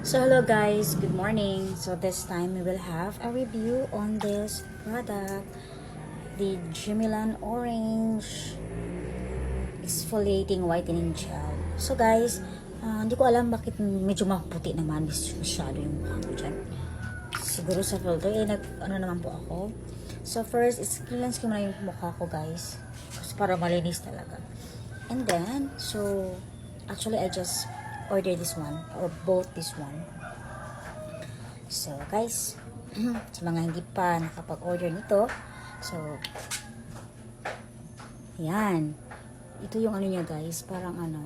So hello guys, good morning. So this time we will have a review on this product, the Jimilan Orange Exfoliating Whitening Gel. So guys, hindi ko alam bakit medyo maputi naman masyado yung mukha ko dyan. Siguro sa filter, ano naman po ako. So first, cleanse ko muna yung mukha ko guys. Kasi para malinis talaga. And then, so actually I just order this one or both this one. So guys, sa mga hindi pa nakapag-order nito, so yan, ito yung ano niya guys, parang ano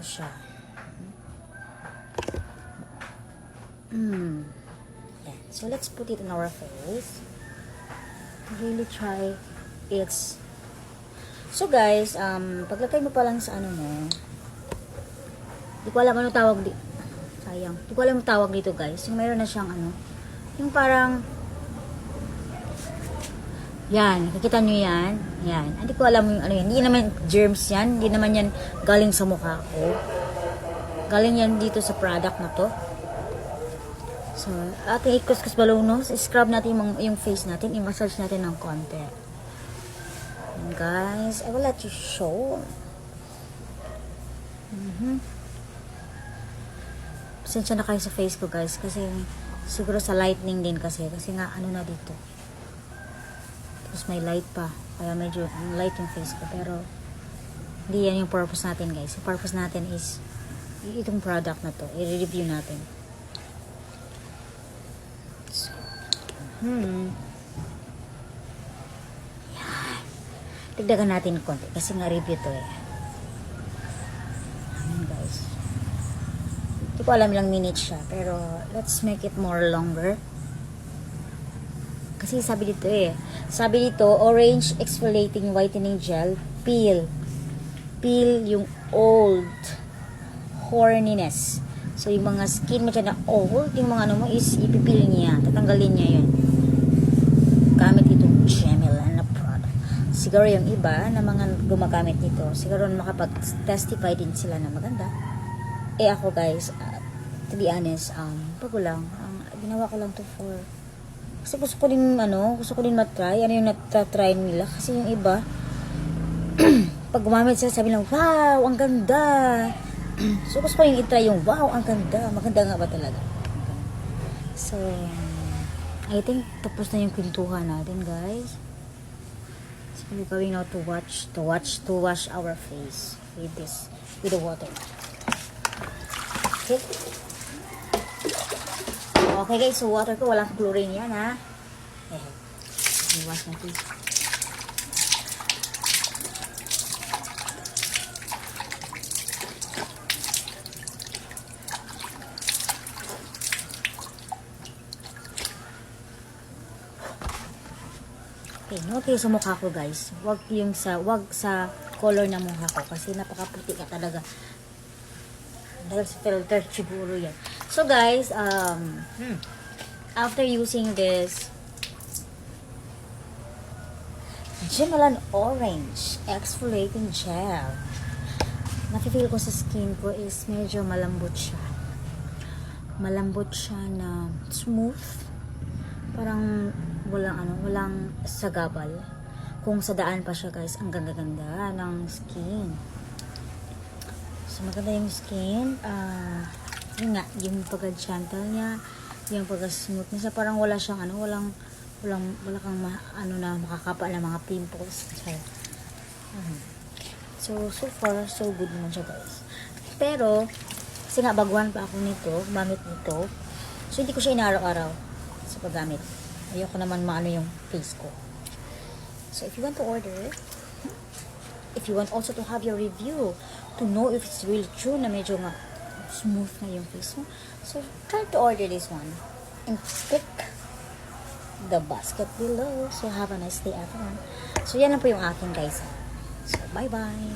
siya, yan. So let's put it on our face, really try it's. So guys, paglagay mo pa lang sa ano mo, di ko alam ano tawag di. Sayang. Di ko alam ang tawag dito guys. Yung mayroon na siyang ano. Yung parang yan. Nakikita nyo yan. Yan. Hindi ko alam yung ano yan. Hindi naman germs yan. Hindi naman yan galing sa mukha ko. Galing yan dito sa product na to. So, ating ikus-kus balonos. Scrub natin yung face natin. I-massage natin ng konti. And guys, I will let you show. Pasensya na kayo sa face ko guys kasi siguro sa lightning din kasi nga ano na dito, tapos may light pa kaya medyo light yung face ko, pero hindi yan yung purpose natin guys. Yung purpose natin is itong product na to i-review natin. So, yan. Tigdagan natin konti kasi nga review to eh. Ayan guys. Hindi ko alam ilang minutes siya, pero let's make it more longer. Kasi sabi dito Orange Exfoliating Whitening Gel, peel yung old horniness. So yung mga skin mo dyan na old, yung mga ano mo is ipipil niya, tatanggalin niya yun gamit itong Jimilan na product. Siguro yung iba na mga gumagamit nito, siguro makapag-testify din sila na maganda. Ako guys, to be honest, bago lang. Ginawa ko lang to for kasi gusto ko din matry. Ano yung natatry nila? Kasi yung iba pag gumamit sila, sabi lang, wow, ang ganda. So gusto ko yung itry yung, wow, ang ganda. Maganda nga ba talaga? So, I think tapos na yung kwentuhan natin, guys. So, we're going now to wash our face with the water. Okay. Okay guys, so water ko walang chlorine yan ha. I-wash natin. Okay, note kayo sa mukha ko guys. Wag sa color ng mukha ko kasi napakaputi ka talaga. Dahil sa filter siguro yan. So guys, after using this Jimilan Orange Exfoliating Gel, nafe-feel ko sa skin ko is medyo malambot siya. Malambot siya na smooth. Parang walang sagabal. Kung sa daan pa siya guys, ang ganda-ganda ng skin. So maganda yung skin. Yun nga, yung pagka-gentle niya, yung pagka-smooth niya, parang wala siyang wala kang makakapa na mga pimples. So far, so good naman siya guys. Pero, kasi nga baguhan pa ako nito, gamit nito. So hindi ko siya inaaraw-araw sa paggamit. Ayoko naman maano yung face ko. So if you want to order, if you want also to have your review, to know if it's really true na medyo nga smooth na yung face mo, so try to order this one and click the basket below. So have a nice day everyone. So yan lang po yung akin guys. So bye bye.